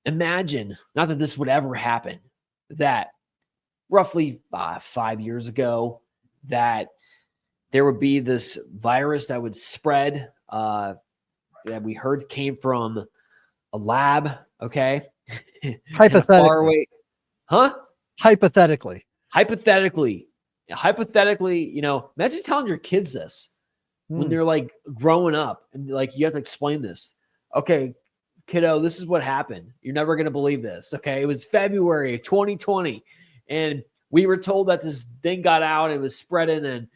Imagine, not that this would ever happen, that roughly 5 years ago, that there would be this virus that would spread that we heard came from a lab, okay? Hypothetically. Far away. Huh? Hypothetically, imagine telling your kids this when they're like growing up and like you have to explain this. Okay, kiddo, this is what happened. You're never going to believe this. Okay. It was February of 2020 and we were told that this thing got out. It was spreading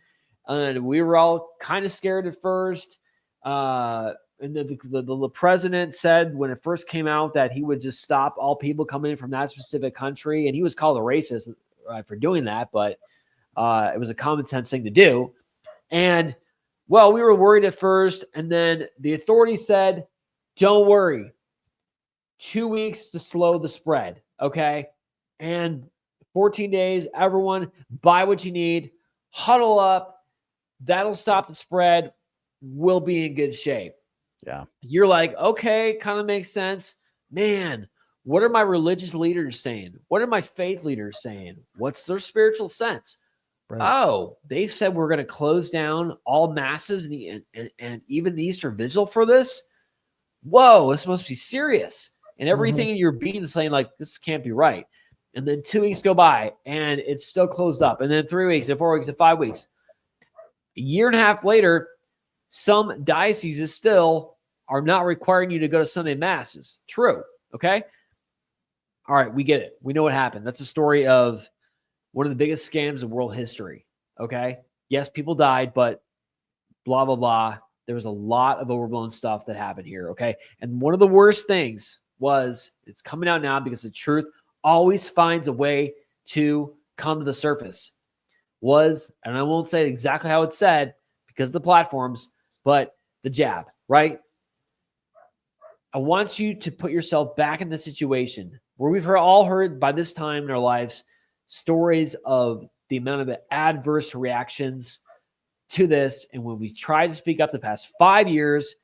and we were all kind of scared at first. And the president said when it first came out that he would just stop all people coming in from that specific country. And he was called a racist for doing that, but it was a common sense thing to do. And well, we were worried at first. And then the authorities said, don't worry, 2 weeks to slow the spread. Okay. And 14 days, everyone buy what you need, huddle up. That'll stop the spread. We'll be in good shape. Yeah. You're like, okay, kind of makes sense. Man, what are my religious leaders saying? What are my faith leaders saying? What's their spiritual sense? Right. Oh, they said we're going to close down all masses and even the Easter Vigil for this. Whoa, this must be serious. And everything in your being is saying like, this can't be right. And then 2 weeks go by and it's still closed up. And then 3 weeks and 4 weeks and 5 weeks. A year and a half later, some dioceses still are not requiring you to go to Sunday masses. True. Okay. All right. We get it. We know what happened. That's a story of one of the biggest scams in world history. Okay. Yes, people died, but blah, blah, blah. There was a lot of overblown stuff that happened here. Okay. And one of the worst things was it's coming out now because the truth always finds a way to come to the surface. And I won't say exactly how it's said because of the platforms, but the jab, right? I want you to put yourself back in the situation where we've all heard by this time in our lives stories of the amount of adverse reactions to this. And when we tried to speak up the past 5 years,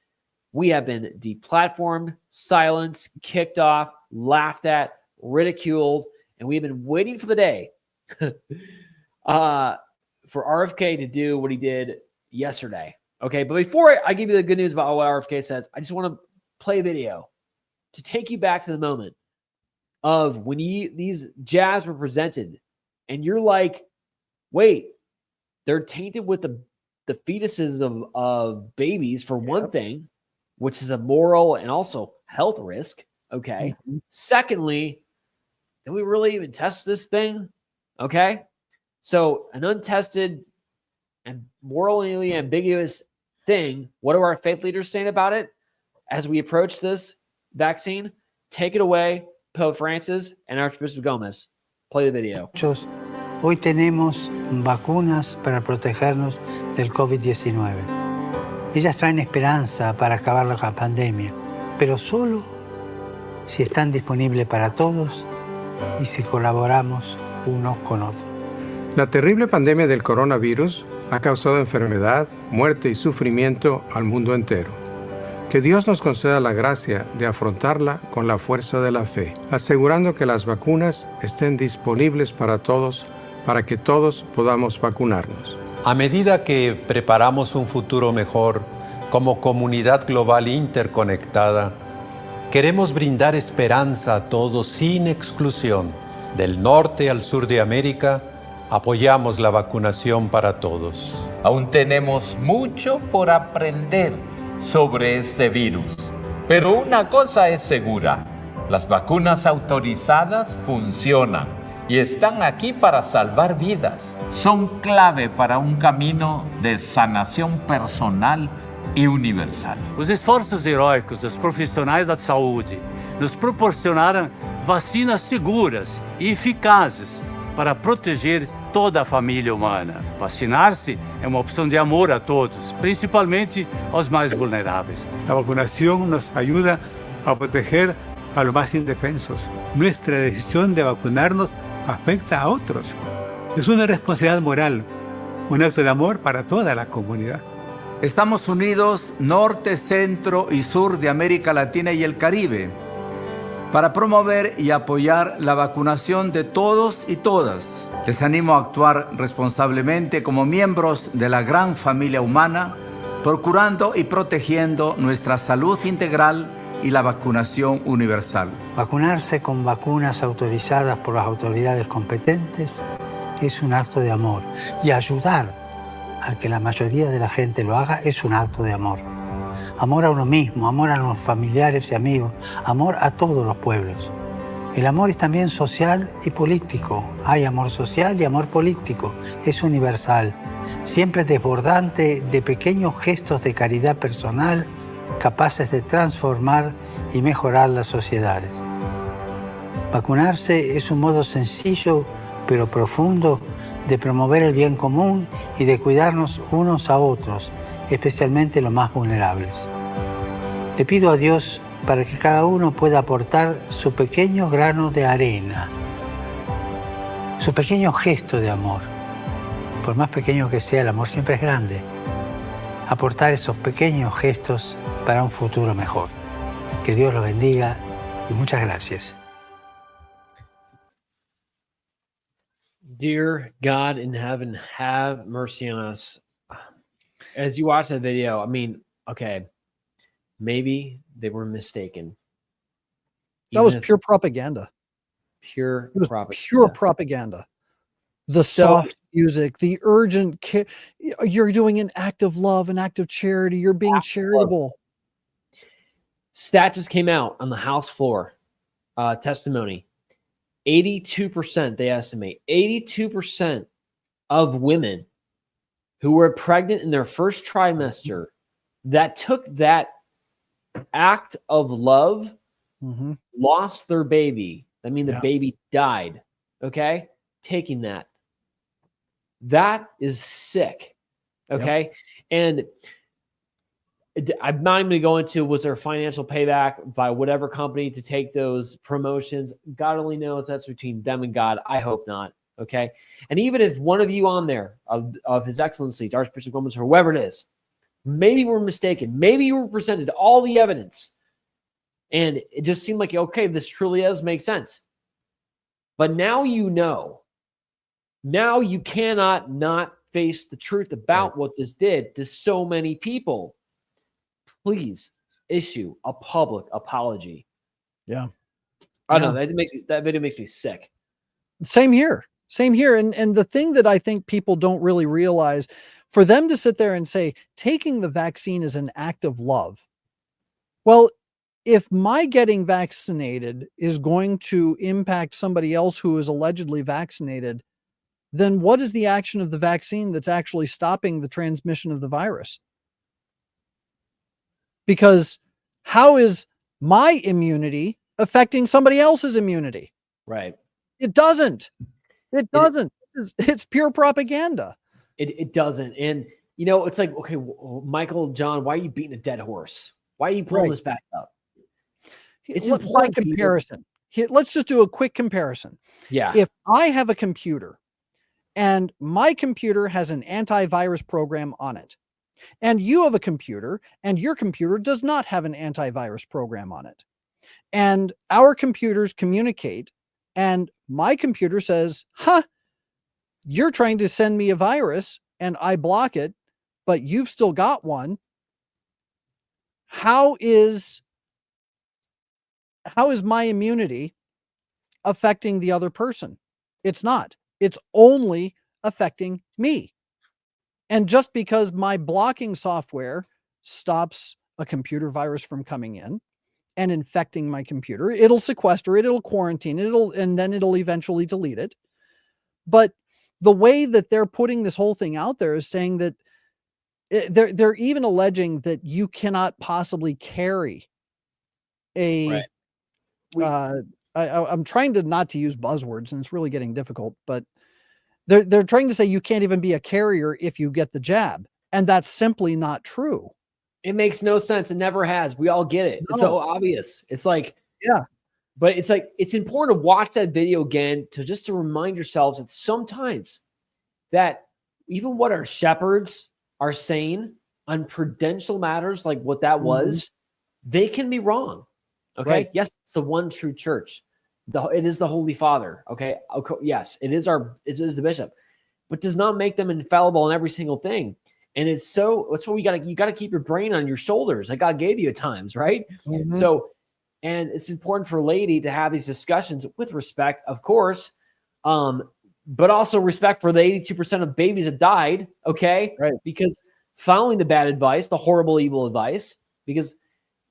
we have been deplatformed, silenced, kicked off, laughed at, ridiculed, and we've been waiting for the day for RFK to do what he did yesterday. Okay, but before I give you the good news about what RFK says, I just want to play a video to take you back to the moment of when these jabs were presented, and you're like, wait, they're tainted with the fetuses of babies for one thing, which is a moral and also health risk. Okay. Secondly, did we really even test this thing? Okay. So an untested and morally ambiguous thing. What are our faith leaders saying about it as we approach this vaccine? Take it away, Pope Francis and Archbishop Gomez. Play the video. Hoy tenemos vacunas para protegernos del COVID-19. Ellas traen esperanza para acabar la pandemia, pero solo si están disponibles para todos y si colaboramos unos con otros. La terrible pandemia del coronavirus ha causado enfermedad, muerte y sufrimiento al mundo entero. Que Dios nos conceda la gracia de afrontarla con la fuerza de la fe, asegurando que las vacunas estén disponibles para todos, para que todos podamos vacunarnos. A medida que preparamos un futuro mejor como comunidad global interconectada, queremos brindar esperanza a todos sin exclusión. Del norte al sur de América, apoyamos la vacunación para todos. Aún tenemos mucho por aprender sobre este virus. Pero una cosa es segura, las vacunas autorizadas funcionan y están aquí para salvar vidas. Son clave para um caminho de sanação personal e universal. Os esforços heróicos dos profissionais da saúde nos proporcionaram vacinas seguras e eficazes para proteger toda a família humana. Vacinar-se é uma opção de amor a todos, principalmente aos mais vulneráveis. La vacunación nos ayuda a proteger a los más indefensos. Nuestra decisión de vacunarnos afecta a otros. Es una responsabilidad moral, un acto de amor para toda la comunidad. Estamos unidos norte, centro y sur de América Latina y el Caribe. para promover y apoyar la vacunación de todos y todas. Les animo a actuar responsablemente como miembros de la gran familia humana, procurando y protegiendo nuestra salud integral y la vacunación universal. Vacunarse con vacunas autorizadas por las autoridades competentes es un acto de amor. Y ayudar a que la mayoría de la gente lo haga es un acto de amor. Amor a uno mismo, amor a los familiares y amigos, amor a todos los pueblos. El amor es también social y político. Hay amor social y amor político. Es universal, siempre desbordante de pequeños gestos de caridad personal capaces de transformar y mejorar las sociedades. Vacunarse es un modo sencillo pero profundo de promover el bien común y de cuidarnos unos a otros, especialmente los más vulnerables. Le pido a Dios para que cada uno pueda aportar su pequeño grano de arena, su pequeño gesto de amor. Por más pequeño que sea, el amor siempre es grande. Aportar esos pequeños gestos para un futuro mejor. Que Dios lo bendiga y muchas gracias. Dear God in heaven, have mercy on us. As you watch that video, I mean, okay, maybe they were mistaken. That was Even if pure propaganda. pure It was propaganda. pure propaganda. The soft music, the urgent care. You're doing an act of love, an act of charity. You're being charitable. Stat just came out on the House floor. Testimony. 82%, they estimate, 82% of women who were pregnant in their first trimester that took that act of love lost their baby. I mean, the baby died. Okay? Taking that. That is sick. Okay? And I'm not even going to go into was there financial payback by whatever company to take those promotions. God only knows. That's between them and God. I hope not. Okay. And even if one of you on there of His Excellency, Archbishop Gomez, or whoever it is, maybe we're mistaken. Maybe you were presented all the evidence and it just seemed like, okay, this truly does make sense. But now you know. Now you cannot not face the truth about what this did to so many people. Please issue a public apology. Yeah. I don't know. That video makes me sick. Same here. Same here. And the thing that I think people don't really realize, for them to sit there and say, taking the vaccine is an act of love. Well, if my getting vaccinated is going to impact somebody else who is allegedly vaccinated, then what is the action of the vaccine that's actually stopping the transmission of the virus? Because how is my immunity affecting somebody else's immunity? Right. It doesn't. It doesn't. It's pure propaganda. It doesn't. And, you know, it's like, okay, Michael, John, why are you beating a dead horse? Why are you pulling this back up? It's by comparison. Let's just do a quick comparison. Yeah. If I have a computer and my computer has an antivirus program on it, and you have a computer and your computer does not have an antivirus program on it, and our computers communicate, and my computer says, you're trying to send me a virus and I block it, but you've still got one. How is my immunity affecting the other person? It's not. It's only affecting me. And just because my blocking software stops a computer virus from coming in and infecting my computer, it'll sequester it, it'll quarantine it, and then it'll eventually delete it. But the way that they're putting this whole thing out there is saying that they're even alleging that you cannot possibly carry a I'm trying to not to use buzzwords, and it's really getting difficult, but they're trying to say you can't even be a carrier if you get the jab, and that's simply not true. It makes no sense. It never has. We all get it. It's so obvious. It's like, but it's like, it's important to watch that video again to remind yourselves that sometimes that even what our shepherds are saying on prudential matters, like what that was, they can be wrong. Okay. Right. Yes, it's the one true church. It is the Holy Father. Okay. Yes, it is the bishop, but does not make them infallible in every single thing. And that's what you got to keep your brain on your shoulders like God gave you at times, right? Mhm. So, and it's important for laity to have these discussions with respect, of course, but also respect for the 82% of babies that died, okay? Right. Because following the bad advice, the horrible, evil advice, because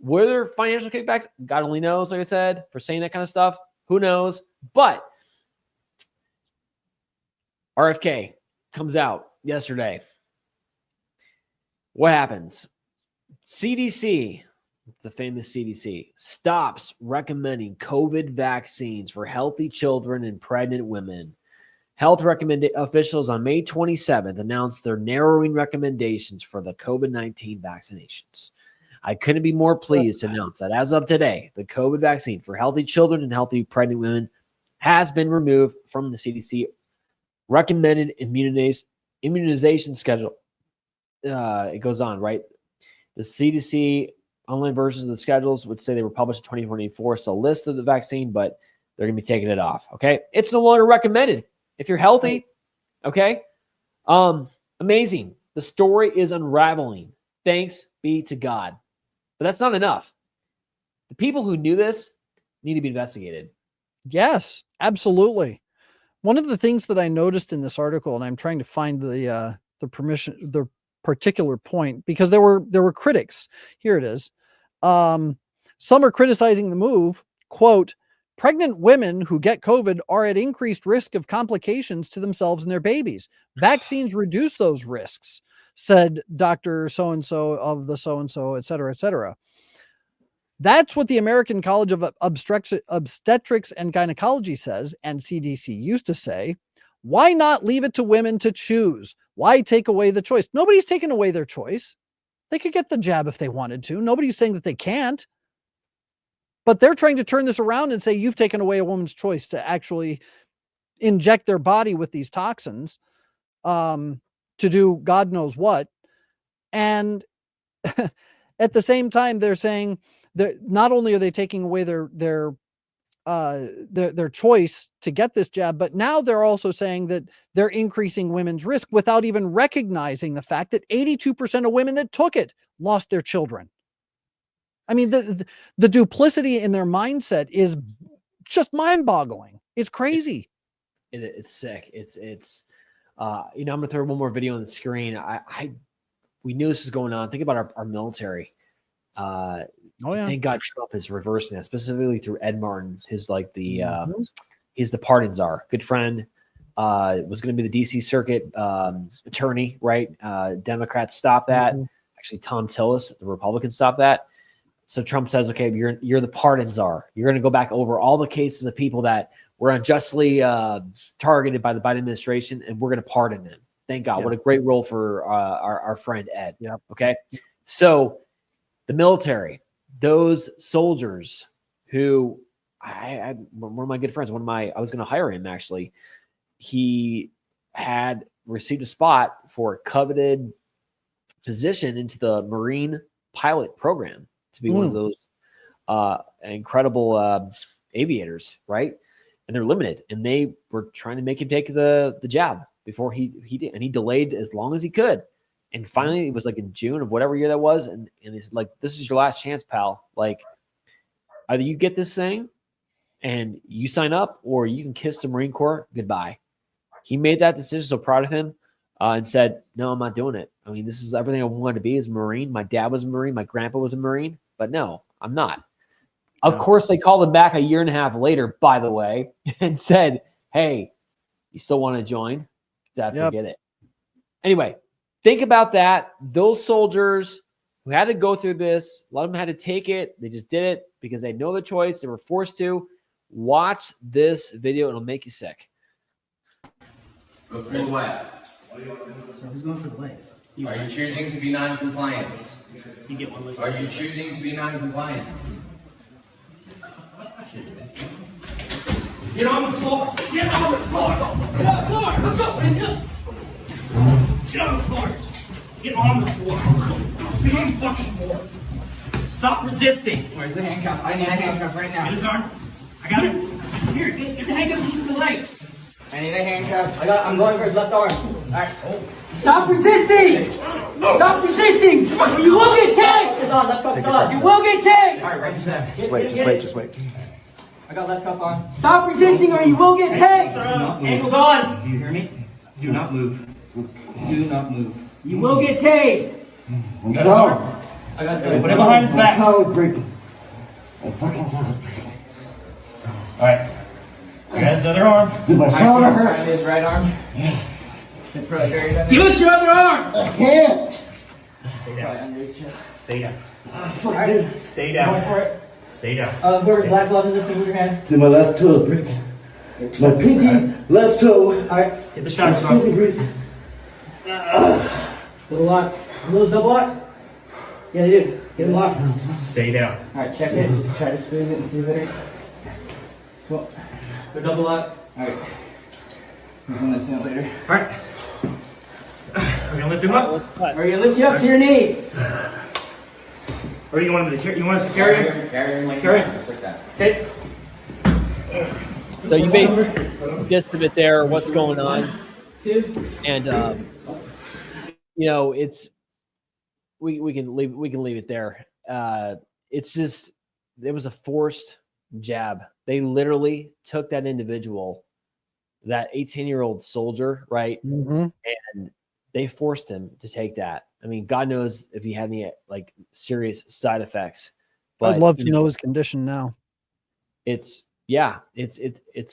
were there financial kickbacks? God only knows, like I said, for saying that kind of stuff. Who knows? But RFK comes out yesterday. What happens? CDC, the famous CDC, stops recommending COVID vaccines for healthy children and pregnant women. Health officials on May 27th announced their narrowing recommendations for the COVID-19 vaccinations. I couldn't be more pleased to announce that as of today, the COVID vaccine for healthy children and healthy pregnant women has been removed from the CDC recommended immunization schedule. It goes on, right? The CDC online versions of the schedules would say they were published in 2024. It's a list of the vaccine, but they're going to be taking it off. Okay. It's no longer recommended if you're healthy. Okay. Amazing. The story is unraveling. Thanks be to God. But that's not enough. The people who knew this need to be investigated. Yes, absolutely. One of the things that I noticed in this article, and I'm trying to find the particular point, because there were critics. Here it is. Some are criticizing the move. Quote, pregnant women who get COVID are at increased risk of complications to themselves and their babies. Vaccines reduce those risks, said Dr. So-and-so of the so-and-so, et cetera, et cetera. That's what the American College of Obstetrics and Gynecology says, and CDC used to say. Why not leave it to women to choose? Why take away the choice? Nobody's taking away their choice. They could get the jab if they wanted to. Nobody's saying that they can't. But they're trying to turn this around and say you've taken away a woman's choice to actually inject their body with these toxins to do God knows what. And at the same time, they're saying that not only are they taking away their choice to get this jab, but now they're also saying that they're increasing women's risk without even recognizing the fact that 82% of women that took it lost their children. I mean, the duplicity in their mindset is just mind-boggling. It's crazy. It's sick. It's I'm going to throw one more video on the screen. We knew this was going on. Think about our military. Thank God Trump is reversing that, specifically through Ed Martin, he's the pardon czar, good friend. Was going to be the DC Circuit attorney, right? Democrats stopped that. Actually, Tom Tillis, the Republicans, stopped that. So Trump says, okay, you're the pardon czar. You're going to go back over all the cases of people that were unjustly targeted by the Biden administration, and we're going to pardon them. Thank God. What a great role for our friend Ed. Yeah. Okay. So the military, those soldiers who one of my good friends, I was going to hire him actually. He had received a spot for a coveted position into the Marine pilot program to be one of those incredible aviators, right? And they're limited, and they were trying to make him take the jab before he did, and he delayed as long as he could. And finally, it was like in June of whatever year that was, and he's like, "This is your last chance, pal. Like, either you get this thing and you sign up, or you can kiss the Marine Corps goodbye." He made that decision. So proud of him, and said, "No, I'm not doing it. I mean, this is everything I wanted to be as a Marine. My dad was a Marine. My grandpa was a Marine, but no, I'm not." Of course, they called him back a year and a half later, by the way, and said, "Hey, you still want to join?" Forget it. Anyway, think about that. Those soldiers who had to go through this, a lot of them had to take it. They just did it because they know the choice. They were forced to. Watch this video. It'll make you sick. Go for the way. So who's going for the way? Are you choosing to be non-compliant? You get one. Are you choosing to be non-compliant? Get on the floor! Get on the floor! Get on the floor! Let's go! Get on the floor! Get on the floor! Get on the fucking floor! Stop resisting. Where's the handcuff? I need a handcuff right now. Get his arm. I got it. Here, get the handcuff to the legs. I need a handcuff. I'm going for his left arm. All right. Stop resisting. Stop resisting. Or you will get tagged. It's on. Left cuff's on. You will get tagged. All right, right there. Just wait. I got left cuff on. Stop resisting or you will get tagged. Ankles on. Do you hear me? Do not move. Do not move. You will get tased. No. I got Put it behind his back. My collar breaking. My fucking collar breaking. All right. I got his other arm. Dude, my shoulder Around hurts. his right arm. It's probably buried under. Give us your other arm. I can't. Stay Probably down. under his chest. Stay down. All right. Stay Going down. for it. Stay down. Where's black glove in this thing with your hand? Dude, my left toe is breaking. My pinky, left toe. All right. Get the I'm shots still on. breathing. Double lock. Those double lock? Yeah, they do. Get them locked. Stay down. All right, check it. Just try to squeeze it and see if it. Cool. They're double lock. All right. We're gonna see it later. All right. We're gonna lift him up. Are you gonna lift you up to your knees? Or you want him to carry? You want us to carry him? Carry him like Carry that. him. Just like that. Okay. So you basically just a bit there, what's going on, and you know, it's we can leave it there. It's just it was a forced jab. They literally took that individual, that 18-year-old soldier, right, Mhm. and they forced him to take that. I mean, God knows if he had any like serious side effects. But I'd love to you know his condition now. it's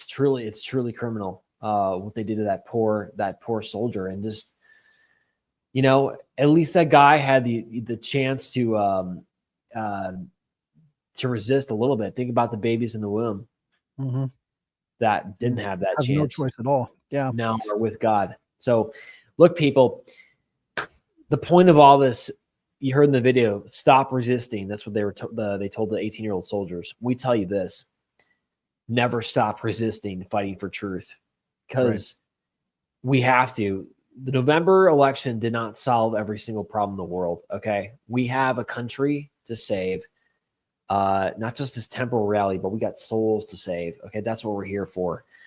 truly criminal what they did to that poor soldier. And just, you know, at least that guy had the chance to resist a little bit. Think about the babies in the womb Mhm. that didn't have that Have chance. no choice at all. Yeah. Now are with God. So look, people, the point of all this, you heard in the video, stop resisting. That's what they were they told the 18-year-old soldiers. We tell you this: never stop resisting, fighting for truth, because we have to. The November election did not solve every single problem in the world. Okay, we have a country to save, not just this temporal reality, but we got souls to save. Okay, that's what we're here for.